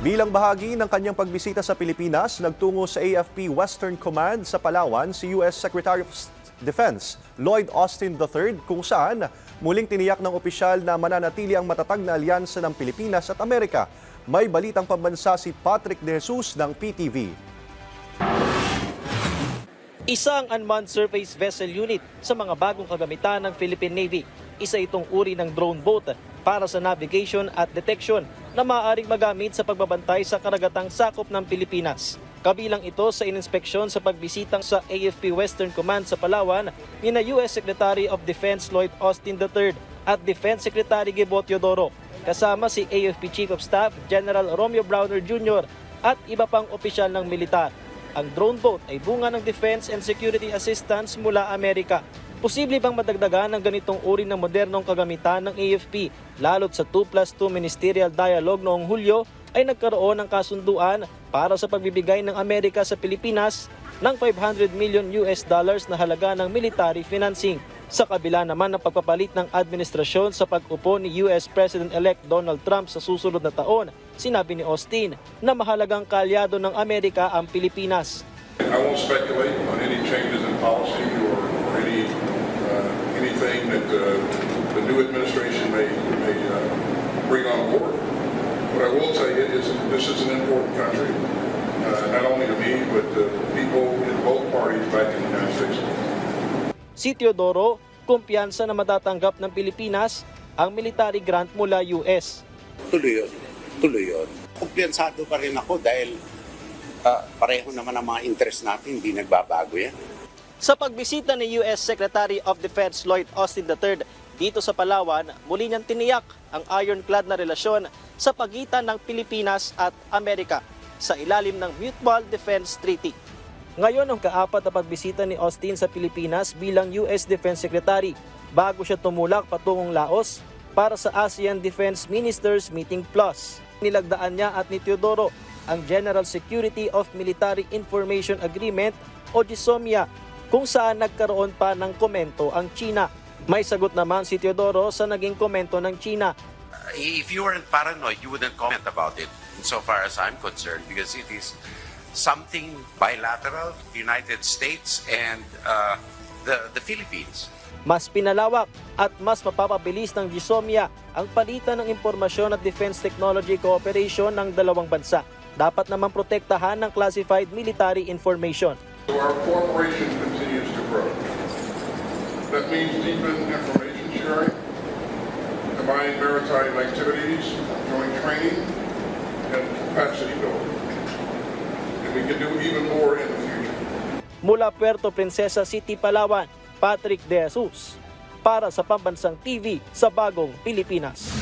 Bilang bahagi ng kanyang pagbisita sa Pilipinas, nagtungo sa AFP Western Command sa Palawan si U.S. Secretary of Defense Lloyd Austin III kung saan muling tiniyak ng opisyal na mananatili ang matatag na alyansa ng Pilipinas at Amerika. May balitang pambansa si Patrick De Jesus ng PTV. Isang unmanned surface vessel unit sa mga bagong kagamitan ng Philippine Navy. Isa itong uri ng drone boat para sa navigation at detection na maaaring magamit sa pagbabantay sa karagatang sakop ng Pilipinas. Kabilang ito sa ininspeksyon sa pagbisitang sa AFP Western Command sa Palawan ni US Secretary of Defense Lloyd Austin III at Defense Secretary Gibo Teodoro, kasama si AFP Chief of Staff General Romeo Browner Jr. at iba pang opisyal ng militar. Ang drone boat ay bunga ng Defense and Security Assistance mula Amerika. Posible bang madagdagan ng ganitong uri ng modernong kagamitan ng AFP? Lalo't sa 2+2 Ministerial Dialogue noong Hulyo ay nagkaroon ng kasunduan para sa pagbibigay ng Amerika sa Pilipinas ng $500 million na halaga ng military financing. Sa kabila naman ng pagpapalit ng administrasyon sa pag-upo ni US President-elect Donald Trump sa susunod na taon, sinabi ni Austin na mahalagang kaalyado ng Amerika ang Pilipinas. I won't speculate on any changes in policy or anything that the new administration may bring on board. What I will tell you is that this is an important country, not only to me, but to people in both parties back in the United States. Si Teodoro, kumpiyansa na matatanggap ng Pilipinas ang military grant mula US. Tuloy yun. Kumpiyansado pa rin ako dahil pareho naman ang mga interest natin, hindi nagbabago yan. Sa pagbisita ni US Secretary of Defense Lloyd Austin III dito sa Palawan, muli niyang tiniyak ang ironclad na relasyon sa pagitan ng Pilipinas at Amerika sa ilalim ng Mutual Defense Treaty. Ngayon ang kaapat na pagbisita ni Austin sa Pilipinas bilang US Defense Secretary bago siya tumulak patungong Laos para sa ASEAN Defense Ministers Meeting Plus. Nilagdaan niya at ni Teodoro ang General Security of Military Information Agreement o GSOMIA kung saan nagkaroon pa ng komento ang China. May sagot naman si Teodoro sa naging komento ng China. If you weren't paranoid, you wouldn't comment about it, insofar as I'm concerned, because it is something bilateral, United States and the Philippines. Mas pinalawak at mas mapapabilis ng GSOMIA ang palitan ng impormasyon at defense technology cooperation ng dalawang bansa. Dapat naman protektahan ng classified military information. So our cooperation continues to grow. That means deepened information sharing, combined maritime activities, joint training, and capacity building. We can do even more in the future. Mula Puerto Princesa City, Palawan, Patrick De Jesus para sa Pambansang TV sa Bagong Pilipinas.